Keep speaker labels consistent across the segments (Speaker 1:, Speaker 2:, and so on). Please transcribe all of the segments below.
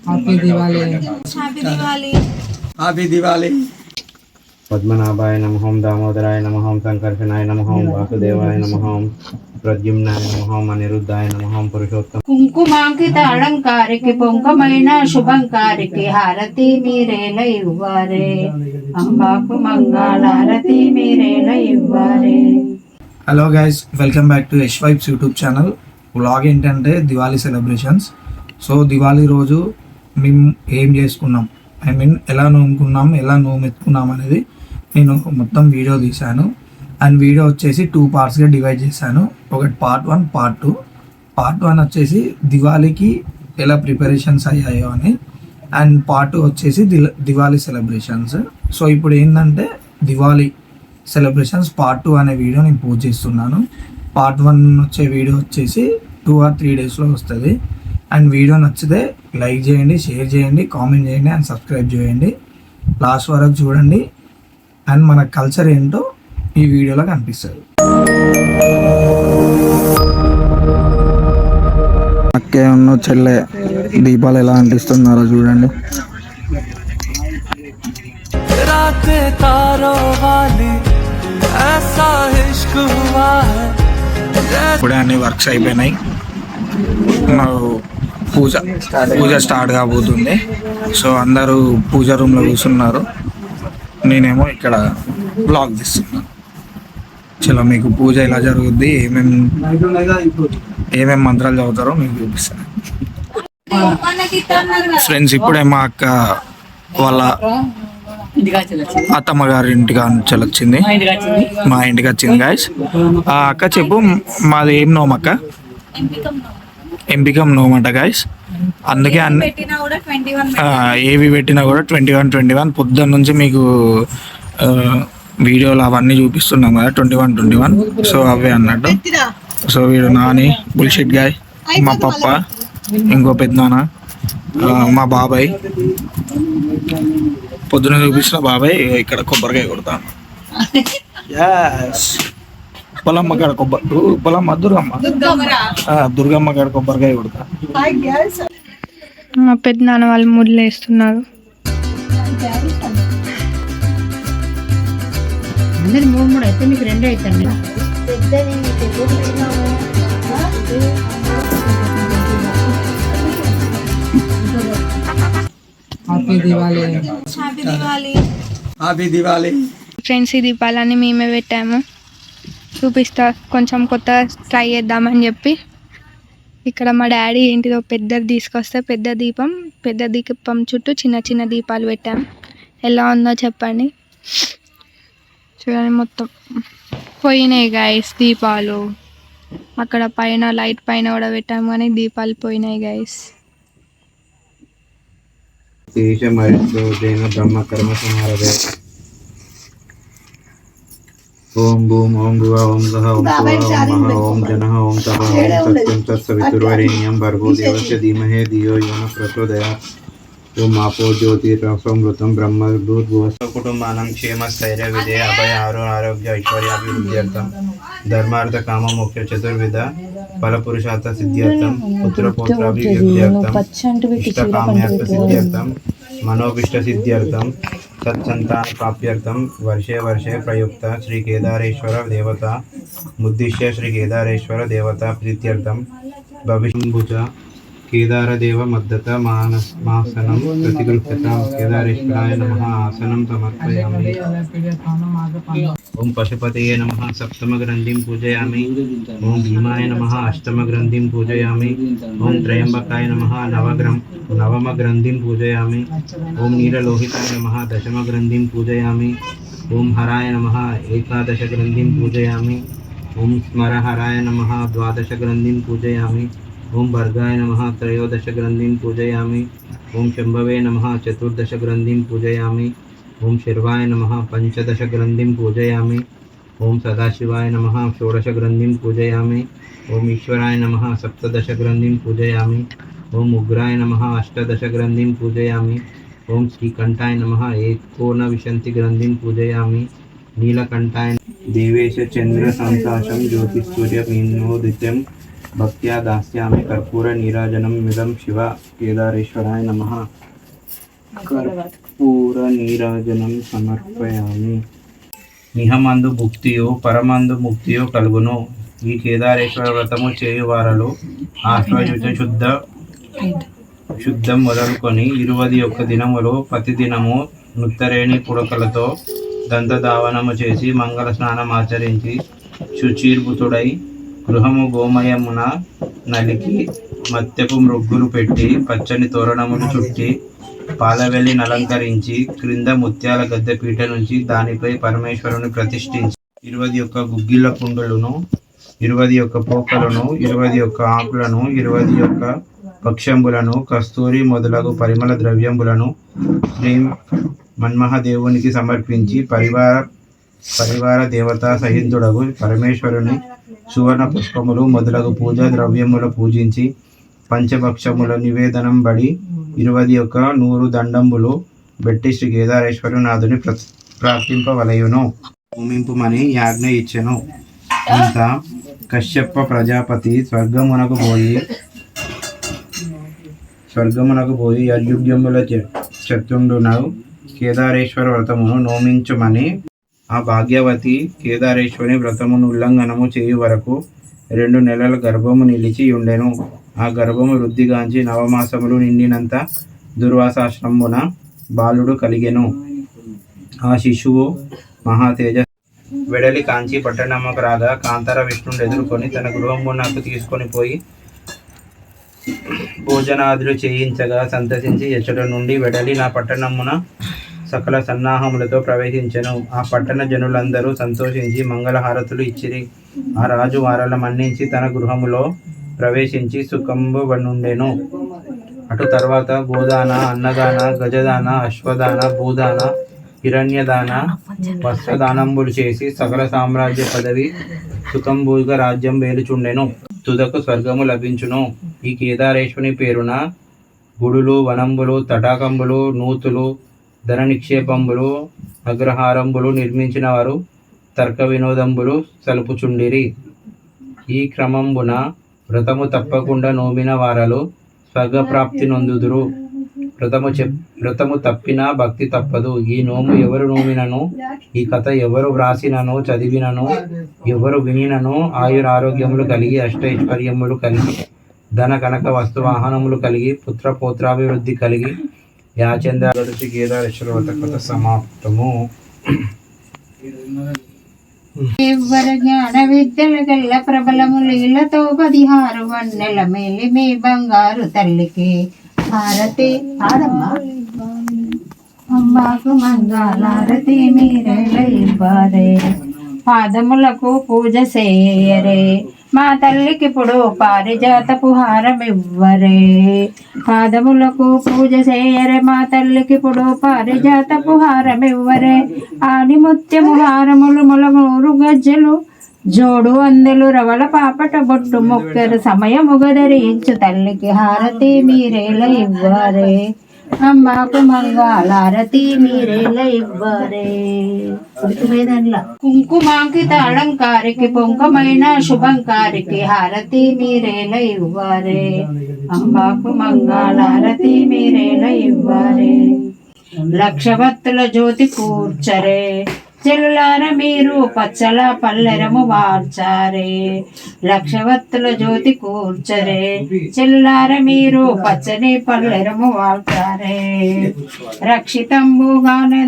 Speaker 1: Happy Diwali. Happy Diwali. Happy Diwali.
Speaker 2: పద్మనాభాయ నమః, దామోదరాయ నమః, సంకర్షణాయ నమః, వాసుదేవాయ నమః, ప్రద్యుమ్నాయ నమః, అనిరుద్ధాయ నమః, పురుషోత్తమ.
Speaker 3: కుంకుమాంకిత అలంకారికి పొంకమైన శుభంకారికి హారతి మీరేల ఇవ్వారే, అంబాకు మంగళారతి మీరేల ఇవ్వారే.
Speaker 1: Hello guys, welcome back to Yash Vibes YouTube channel. Vlog ఏంటంటే దివాళీ సెలబ్రేషన్స్. సో దివాళీ రోజు మేము ఏం చేసుకున్నాం, ఎలా నోముకున్నాం, ఎలా నోమెత్తుకున్నాం అనేది నేను మొత్తం వీడియో తీశాను. అండ్ వీడియో వచ్చేసి 2 పార్ట్స్గా డివైడ్ చేశాను. ఒకటి పార్ట్ 1, పార్ట్ 2. పార్ట్ 1 వచ్చేసి దివాళీకి ఎలా ప్రిపరేషన్స్ అయ్యాయో అని, అండ్ పార్ట్ 2 వచ్చేసి దివాళీ సెలబ్రేషన్స్. సో ఇప్పుడు ఏంటంటే దివాళీ సెలబ్రేషన్స్ పార్ట్ 2 అనే వీడియో నేను పోస్ట్ చేస్తున్నాను. పార్ట్ 1 వచ్చే వీడియో వచ్చేసి 2 or 3 డేస్లో వస్తుంది. అండ్ వీడియో నచ్చితే లైక్ చేయండి, షేర్ చేయండి, కామెంట్ చేయండి అండ్ సబ్స్క్రైబ్ చేయండి. లాస్ట్ వరకు చూడండి అండ్ మన కల్చర్ ఏంటో ఈ వీడియోలో కనిపిస్తుంది. అక్కే ఉన్న చెల్లె దీపాలు ఎలా అంటిస్తున్నారో చూడండి. ఇప్పుడే అన్ని వర్క్స్ అయిపోయినాయి. పూజ స్టార్ట్ కాబోతుంది. సో అందరూ పూజ రూమ్లో కూర్చున్నారు, నేనేమో ఇక్కడ బ్లాగ్ తీస్తున్నాను. చలో మీకు పూజ ఎలా జరుగుద్ది, ఏమేమి మంత్రాలు చదువుతారో మీకు చూపిస్తాను. ఫ్రెండ్స్, ఇప్పుడే మా అక్క వాళ్ళ అత్తమ్మ గారి ఇంటికి వచ్చింది, మా ఇంటికి వచ్చింది గాయస్. అక్క చెప్పు, మాది ఏం నోమక్క? ఎంపికం నోమట గాయస్. అందుకే ఏవి పెట్టినా కూడా 21 పొద్దున్న నుంచి మీకు వీడియోలు అవన్నీ చూపిస్తున్నాం కదా, 21. సో అవే అన్నట్టు. సో వీడు నాని బుల్షిట్ గాయ్, మా పప్ప, ఇంకో పెద్దనాన్న, మా బాబాయ్. పొద్దున చూపించిన బాబాయ్ ఇక్కడ కొబ్బరికాయ కొడతాను. పొలమ్మ కాడ పొలమ్మ దుర్గమ్మ కాడ కొబ్బరికాయ కొడతా.
Speaker 4: మా పెద్ద నాన్న వాళ్ళు ముళ్ళు వేస్తున్నారు.
Speaker 3: అందరు 3 అయితే మీకు 2 అవుతాయి.
Speaker 1: Happy Diwali. Happy Diwali.
Speaker 4: Friends, ఈ దీపాలన్నీ మేమే పెట్టాము. చూపిస్తా, కొంచెం కొత్త ట్రై చేద్దామని చెప్పి. ఇక్కడ మా డాడీ ఏంటిదో పెద్దది తీసుకొస్తే పెద్ద దీపం చుట్టూ చిన్న చిన్న దీపాలు పెట్టాం. ఎలా ఉందో చెప్పండి. చూడండి, మొత్తం పోయినాయి గైస్ దీపాలు. అక్కడ పైన లైట్ పైన కూడా పెట్టాము కానీ దీపాలు పోయినాయి గైస్.
Speaker 2: బ్రహ్మ కర్మ సమారభే. ఓం భూం ఓం భువ ఓం సహ ఓం శివ ఓం మహ ఓం జనః ఓం తప ఓం సత్యం తత్సవితుర్వరేణ్యం భర్గో దేవస్య ధీమహి ధియో యో నః ప్రచోదయాత్. ఓం ఆపో జ్యోతిరసమృతం బ్రహ్మభూర్భువస్వ. కుటుంబానాం క్షేమ స్థైర్య విజయ అభయ ఆరోగ్య ఐశ్వర్యాభివృద్ధ్యర్థం ధర్మార్థ కామ మోక్ష చతుర్విధ ఫలపురుషార్థ సిద్ధ్యర్థం పుత్రపౌత్రాభివృద్ధ్యర్థం ఇష్టకామ్యార్థ సిద్ధ్యర్థం మనోభిష్ట సిద్ధ్యర్థం సత్సంతాన ప్రాప్త్యర్థం వర్షే వర్షే ప్రయుక్త శ్రీ కేదారేశ్వర దేవత ముద్దిశ్య శ్రీ కేదారేశ్వర దేవత ప్రీత్యర్థం భవిష్యంభుజ కేదారదేవ మద్దత మాసనం ప్రతిగృహ్యతాం. కేదారేశ్వరాయ నమః ఆసనం సమర్పయామి. ఓం పశుపతయే నమః సప్తమగ్రంథిం పూజయామి. ఓం భీమాయ నమః అష్టమగ్రంథిం పూజయామి. ఓం త్రయంబకాయ నమః నవమగ్రంథిం పూజయామి. ఓం నీలలోహితాయ నమః దశమగ్రంథిం పూజయామి. ఓం హరాయ నమః ఏకాదశగ్రంథిం పూజయామి. ఓం స్మరహరాయ నమః ద్వాదశగ్రంథిం పూజయామి. ఓం భర్గాయ నమః త్రయోదశగ్రంథిం పూజయామి. ఓం శంభవే నమః చతుర్దశగ్రంథిం పూజయామి. ఓం శర్వాయ నమః పంచదశగ్రంథిం పూజయామి. ఓం సదాశివాయ నమః షోడశగ్రంథిం పూజయామి. ఓం ఈశ్వరాయ నమః సప్తదశగ్రంథిం పూజయామి. ఓం ఉగ్రాయ నమః అష్టదశగ్రంథిం పూజయామి. ఓం శ్రీకంఠాయ నమః ఏకోనవింశతిగ్రంథిం పూజయామి. నీలకంఠాయ దేవేశ చంద్ర సంతాశం జ్యోతిసూర్య మీనోదిత్యం భక్త్యా దాస్యామి కర్పూర నీరాజనం మిదం శివ కేదారేశ్వరాయ నమః. కర్పూర నీరాజనం సమర్పయామి. నిహమందు భుక్తియు పరమందు ముక్తియు కలుగును. ఈ కేదారేశ్వర వ్రతము చేయువారలు ఆశ్వయుజ శుద్ధం మొదలుకొని 21 దినములు ప్రతిదినము నుత్తరేణి పుడకలతో దంతధావనము చేసి మంగళ స్నానం ఆచరించి శుచీర్భుతుడై గృహము గోమయమున నలికి మత్తెపు మృగ్గులు పెట్టి పచ్చని తోరణములు చుట్టి పాలవెల్లిని అలంకరించి క్రింద ముత్యాల గద్దె పీట నుంచి దానిపై పరమేశ్వరుని ప్రతిష్ఠించి 21 గుగ్గిళ్ళ కుండలను 21 పోకలను 21 ఆకులను 21 పక్షంబులను కస్తూరి మొదలగు పరిమళ ద్రవ్యంబులను శ్రీ మన్మహదేవునికి సమర్పించి పరివార దేవతా సహితుడగు పరమేశ్వరుని సువర్ణ పుష్పములు మొదలగు పూజా ద్రవ్యములు పూజించి పంచభక్షముల నివేదనం బడి 21 నూరు దండంబులు బెట్టి శ్రీ కేదారేశ్వరనాథుని ప్రార్థింపవలయును. భూమింపుమని యాజ్ఞ ఇచ్చెను. అంత కశ్యప ప్రజాపతి స్వర్గమునకు పోయి అర్యుగ్యముల చతుండును కేదారేశ్వర వ్రతమును నోమించుమని ఆ భాగ్యవతి కేదారేశ్వరి వ్రతమును ఉల్లంఘనము చేయు వరకు 2 నెలల గర్భము నిలిచి ఉండెను. ఆ గర్భము వృద్ధిగాంచి నవమాసములు నిండినంత దుర్వాసాశ్రమున బాలుడు కలిగెను. ఆ శిశువు మహాతేజ వెడలి కాంచి పట్టణముకు రాగా కాంతార విష్ణుని ఎదుర్కొని తన గృహమునకు తీసుకొని పోయి భోజనాదులు చేయించగా సంతసించి ఎచ్చట నుండి వెడలి నా పట్టణమున సకల సన్నాహములతో ప్రవేశించెను. ఆ పట్టణ జనులందరూ సంతోషించి మంగళహారతులు ఇచ్చిరి. ఆ రాజు వారల మన్నించి తన గృహములో ప్రవేశించి సుఖంబునుండెను. అటు తర్వాత గోదాన, అన్నదాన, గజదాన, అశ్వదాన, భూదాన, హిరణ్యదాన, వస్త్రదానంబులు చేసి సకల సామ్రాజ్య పదవి సుఖంభుగా రాజ్యం వేలుచుండెను. తుదకు స్వర్గము లభించును. ఈ కేదారేశ్వని పేరున గుడులు, వనంబులు, తటాకంబులు, నూతులు, ధన నిక్షేపంబులు, అగ్రహారంబులు నిర్మించిన వారు తర్క వినోదంబులు సలుపుచుండిరి. ఈ క్రమంబున వ్రతము తప్పకుండా నోమిన వారలు స్వర్గప్రాప్తి నొందుదురు. వ్రతము తప్పినా భక్తి తప్పదు. ఈ నోము ఎవరు నోమినను, ఈ కథ ఎవరు వ్రాసినను, చదివినను, ఎవరు వినినను ఆయురారోగ్యములు కలిగి అష్టైశ్వర్యములు కలిగి ధన కనక వస్తు వాహనములు కలిగి పుత్ర పౌత్రాభివృద్ధి కలిగి యాచంద్ర కేదారేశ్వర వ్రత కథ సమాప్తము.
Speaker 3: ఎవ్వర జ్ఞాన విద్యల గల్ల ప్రబలము లీలతో 16 వన్నెల మేలి మీ బంగారు తల్లికి హారతి ఆడమ్మా. అమ్మాకు మంగళారతి మీరేల ఇవ్వరే. పాదములకు పూజ చేయరే. మా తల్లికిప్పుడు పారిజాతపు హారమివ్వరే. పాదములకు పూజ చేయరే. మా తల్లికిప్పుడు పారిజాతపు హారమివ్వరే. ఆడి ముత్యము హారములు మొలమూరు గజ్జలు జోడు అందెలు రవల పాపట బొట్టు మొక్కెరు సమయము గదరించు తల్లికి హారతి మీరేల ఇవ్వరే. అమ్మకు మంగళారతి మీరేల ఇవ్వరే. కుంకుమాంకిత అలంకారికి పొంకమైన శుభంకారికి హారతి మీరేల ఇవ్వరే. అమ్మకు మంగళారతి మీరేల ఇవ్వరే. లక్షవత్తుల జ్యోతి కూర్చరే. చెల్లులార మీరు పచ్చల పల్లెరము వార్చారే. లక్షవత్తుల జ్యోతి కూర్చరే. చెల్లులార మీరు పచ్చని పల్లెరము వార్చారే. రక్షితంబుగానే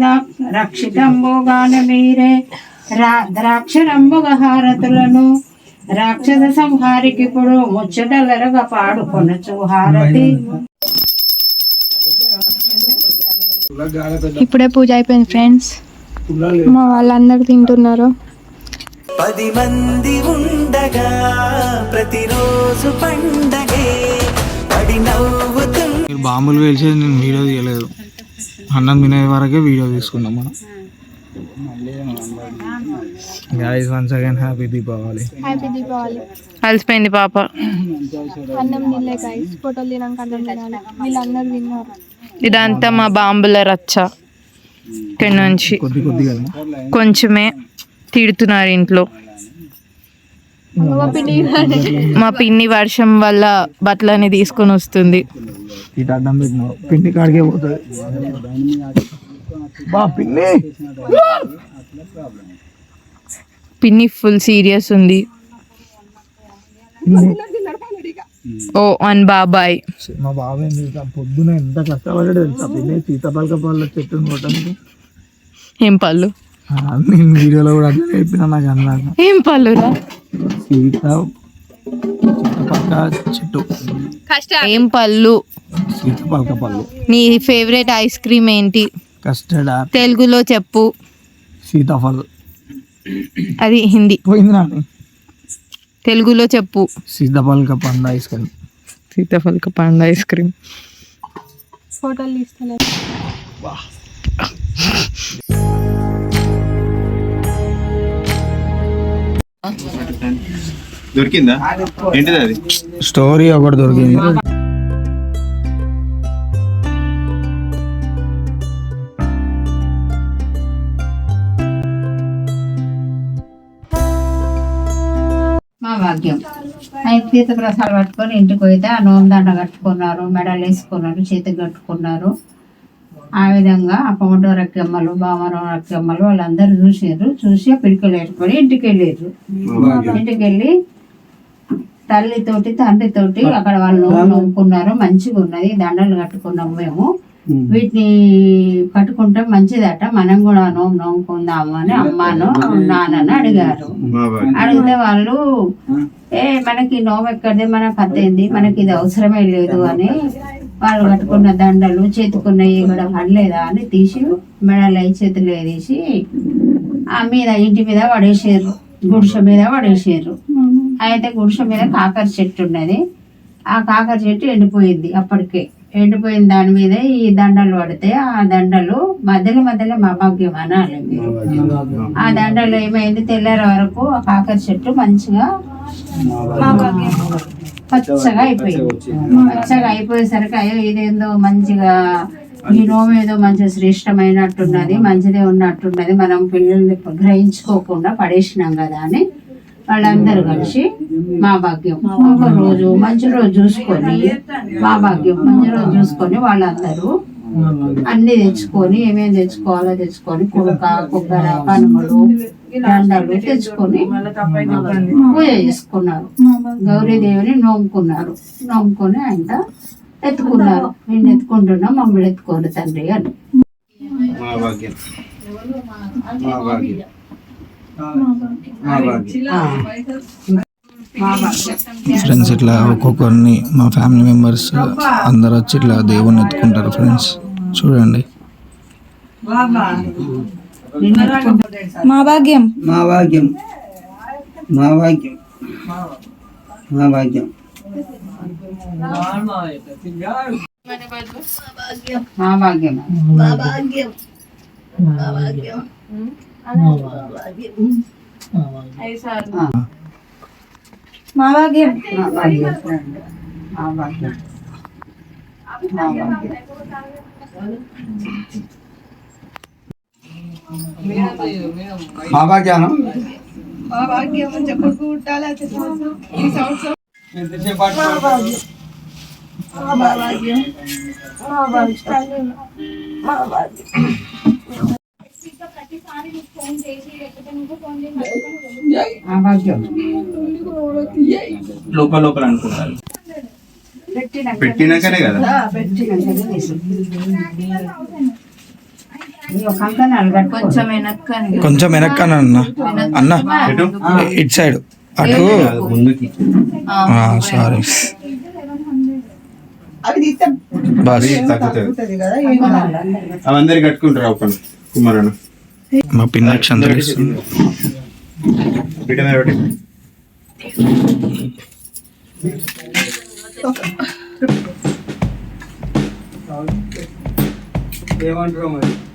Speaker 3: మీరే ద్రాక్షరంబుగ హారతులను రాక్షస సంహారికి ఇప్పుడు ముచ్చటలరగా పాడుకొనచ్చు హారతి.
Speaker 4: ఇప్పుడే పూజ అయిపోయింది ఫ్రెండ్స్. మా వాళ్ళందరూ తింటున్నారు.
Speaker 5: 10 మంది ఉండగా ప్రతిరోజు పండగే పడి నవ్వుతుంది.
Speaker 1: మీరు బాంబులు వేల్చేది నేను వీడియో తీయలేదు. అన్నం తినే వరకే వీడియో తీసుకున్నాం మనం. Guys once again happy Deepavali.
Speaker 4: Happy Deepavali.
Speaker 3: కలిసిపోయింది పాప.
Speaker 4: అన్నం తినలే గైస్. ఫోటోలు తినాక అన్నం తినాలి. వీళ్ళందరూ తిన్నారు.
Speaker 3: ఇదంతా మా బాంబుల రచ్చ. ఇక్కడి నుంచి
Speaker 1: కొద్దిగా
Speaker 3: కొంచెమే తిడుతున్నారు ఇంట్లో. మా పిన్ని వర్షం వల్ల బట్టలని తీసుకొని వస్తుంది.
Speaker 1: ఇటు అడ్డం పెట్టినావు పిండి కాడికే పోతుంది. బా పిన్ని
Speaker 3: పిన్ని ఫుల్ సీరియస్ ఉంది. ఓ అన్ బాబాయ్.
Speaker 1: మా బాబాయ్ తెలుసా పొద్దున ఎంత కష్టపడ్డాడు తెలుసా పిన్ని సీతాఫలక పళ్ళ చెట్టుని కొట్టడానికి.
Speaker 3: ఏం పళ్ళు?
Speaker 1: నేను వీడియోలో కూడా అట్లా చెప్పిన నాకు అన్నాక.
Speaker 3: ఏం పళ్ళురా?
Speaker 1: సీతాఫలక చెట్టు.
Speaker 3: ఏం పళ్ళు?
Speaker 1: సీతాఫలక పళ్ళు.
Speaker 3: నీ ఫేవరెట్ ఐస్ క్రీమ్ ఏంటి?
Speaker 1: Custard Apple.
Speaker 3: తెలుగులో చెప్పు.
Speaker 1: సీతాఫల్.
Speaker 3: అది హిందీ.
Speaker 1: పోయింది నాకు.
Speaker 3: తెలుగులో చెప్పు.
Speaker 1: సీతాఫలక పండు ఐస్ క్రీమ్.
Speaker 3: సీతాఫలక పండు ఐస్ క్రీమ్.
Speaker 4: ఫోటోలు తీస్తలేదు.
Speaker 2: దొరికిందా? ఏంటిది అది?
Speaker 1: స్టోరీ ఒకటి దొరికింది.
Speaker 6: మా భాగ్యం అయితే తీర్థ ప్రసాదాలు పట్టుకొని ఇంటికి పోయితే ఆ నోమదండ కట్టుకున్నారు, మెడలు వేసుకున్నారు, చేతికి కట్టుకున్నారు. ఆ విధంగా ఆ కోమటో రక్కమ్మలు, బామరం రక్కమ్మలు వాళ్ళందరూ చూసి పిడికలు ఏర్పడి ఇంటికి వెళ్ళారు. ఇంటికి వెళ్ళి తల్లితోటి తండ్రితోటి అక్కడ వాళ్ళు నోముకున్నారు. మంచిగా ఉన్నది, దండలు కట్టుకున్నాము మేము, వీటిని కట్టుకుంటే మంచిదట, మనం కూడా నోముకుందాము అని అమ్మాను నాన్నని అడిగారు. అడిగితే వాళ్ళు మనకి నోము ఎక్కడిది, మనకు అత్తేంది, మనకి ఇది అవసరమే లేదు అని వాళ్ళు కట్టుకున్న దండలు చేతుకున్నవి కూడా పడలేదా అని తీసి మెడలు చేతులు తీసి ఆ మీద ఇంటి మీద పడేసారు, గుడిసె మీద పడేసారు. అయితే గుడిసె మీద కాకర చెట్టు ఉన్నది, ఆ కాకర చెట్టు ఎండిపోయింది. అప్పటికే ఎండిపోయిన దాని మీద ఈ దండలు పడితే ఆ దండలు మధ్యలో మా భాగ్యం అనాలి. ఆ దండలు ఏమైంది, తెల్లారి వరకు ఆ కాకర చెట్టు మంచిగా పచ్చగా అయిపోయింది. పచ్చగా అయిపోయేసరికి అయ్యో ఇదేందో మంచిగా ఈ నోము ఏదో మంచిగా శ్రేష్టమైనట్టున్నది, మంచిదే ఉన్నట్టున్నది, మనం పిల్లల్ని గ్రహించుకోకుండా పడేసినాం కదా అని వాళ్ళందరూ కలిసి మా భాగ్యం ఒక రోజు మంచి రోజు చూసుకొని, మా భాగ్యం మంచి రోజు చూసుకొని వాళ్ళందరూ అన్ని తెచ్చుకొని ఏమేమి తెచ్చుకోవాలో తెచ్చుకొని కుడక, కొబ్బరి, కనుమలు, దండలు తెచ్చుకొని పూజ చేసుకున్నారు. గౌరీదేవిని నోముకొని ఆయన ఎత్తుకున్నారు. నేను ఎత్తుకుంటున్నా, మమ్మల్ని ఎత్తుకోరు తండ్రి అని.
Speaker 1: ఫ్రెండ్స్ ఇట్లా ఒక్కొక్కరిని మా ఫ్యామిలీ మెంబర్స్ అందరు వచ్చి ఇట్లా దేవుని ఎత్తుకుంటారు. ఫ్రెండ్స్ చూడండి.
Speaker 4: మా భాగ్యం
Speaker 7: మా భాగ్యం మా భాగ్యం మా భాగ్యం
Speaker 6: మా భాగ్యం
Speaker 4: మా భాగ్యం
Speaker 7: మా భాగ్యాను
Speaker 2: లోపల లోపల అనుకుంటారు, పెట్టినాకనే కదా.
Speaker 1: కొంచెం వెనక్కన అన్న ఇటు సైడ్ అటు
Speaker 2: ముందుకి
Speaker 1: సారీ బస్.
Speaker 2: తగ్గుతుంది అవందరు కట్టుకుంటారు ఒక కుమారన్న.
Speaker 1: మా పిన్ అక్షంతలు ఇస్తుంది.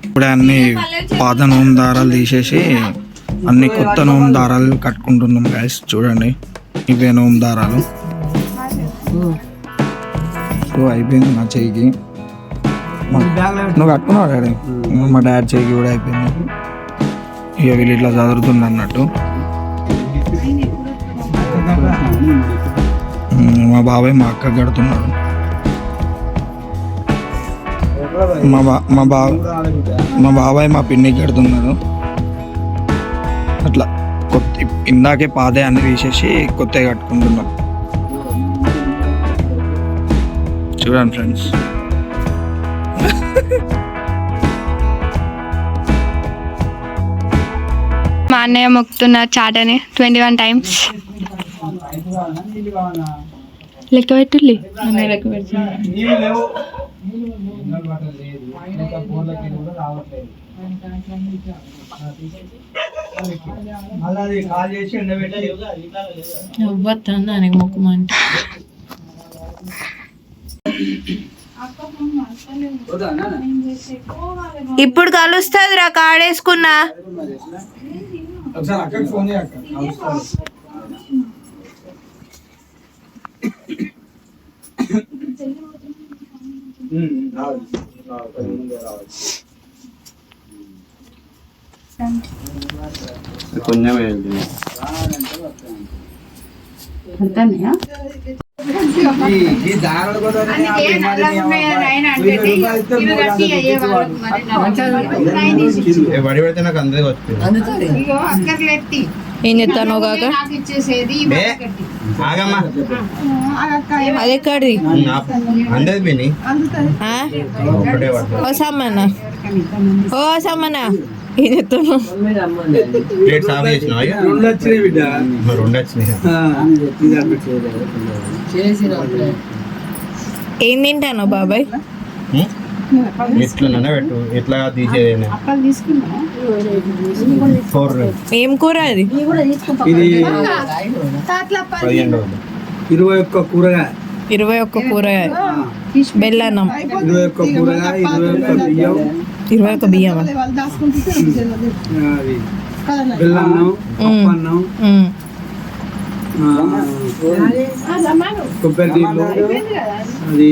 Speaker 1: ఇప్పుడే అన్ని పాత నోము దారాలు తీసేసి అన్ని కొత్త నోము దారాలు కట్టుకుంటున్నాం గైస్. చూడండి, ఇవే నోము దారాలు. సో అయిపోయింది నా చెయ్యికి. నువ్వు కట్టుకున్నావు డాడీ? మా డాడీ చెయ్యికి కూడా అయిపోయింది. ఇక వీళ్ళు ఇట్లా చదువుతుంది అన్నట్టు. మా బాబాయ్ మా అక్క కడుతున్నారు. మా బాబాయ్ మా పిన్నికి కడుతున్నారు. అట్లా కొత్త ఇందాకే పాదే అన్ని తీసేసి కొత్తగా కట్టుకుంటున్నాం. చూడండి ఫ్రెండ్స్.
Speaker 4: మా అన్నయ్య మొక్కుతున్న చాటని 21 టైమ్స్ లెక్క పెట్టుల్లి.
Speaker 3: మొక్కమంటే ఇప్పుడు కలుస్తుంది రా కాడేసుకున్నా.
Speaker 2: కొంచెం
Speaker 6: అంతేనా?
Speaker 2: వడి పెడితే నాకు అందరికి వచ్చింది.
Speaker 3: ఏం చెప్తాను కాక
Speaker 2: ఆగమ్మా
Speaker 3: అది ఎక్కడిది
Speaker 2: అందరి పిని ఒకటే
Speaker 3: ఓ సమ్మన్న ఓ సమ్మన్న ఏం చెప్తాను
Speaker 2: ప్లేట్ సాగు చేసినావా? రెండు వచ్చినాయి.
Speaker 3: ఏం తింటాను బాబాయ్?
Speaker 2: ఎట్లా పెట్టు ఎట్లా తీసేది.
Speaker 3: ఏం కూర అది?
Speaker 7: 21 కూరగాయ,
Speaker 3: 21 కూరగాయ, బెల్లన్నం,
Speaker 7: 21 కూరగాయ, 21 బియ్యం,
Speaker 3: 21 బియ్యమా?
Speaker 7: అది బెల్లన్నం, పప్పన్నం, కొబ్బరి నీళ్ళు, అది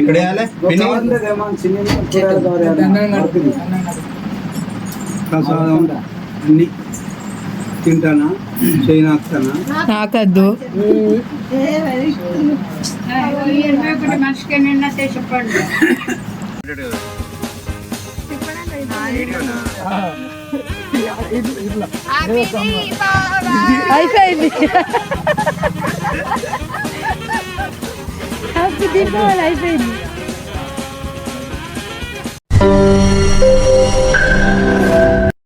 Speaker 2: ఇక్కడ
Speaker 7: ప్రసాదం అన్ని తింటానా చేయనాస్తానా?
Speaker 3: నాకద్దు.
Speaker 6: మనిషికి నిన్నట్టే చెప్పండి.
Speaker 3: అయిపోయింది. హ్యాపీ దీపావళి అయిపోయింది.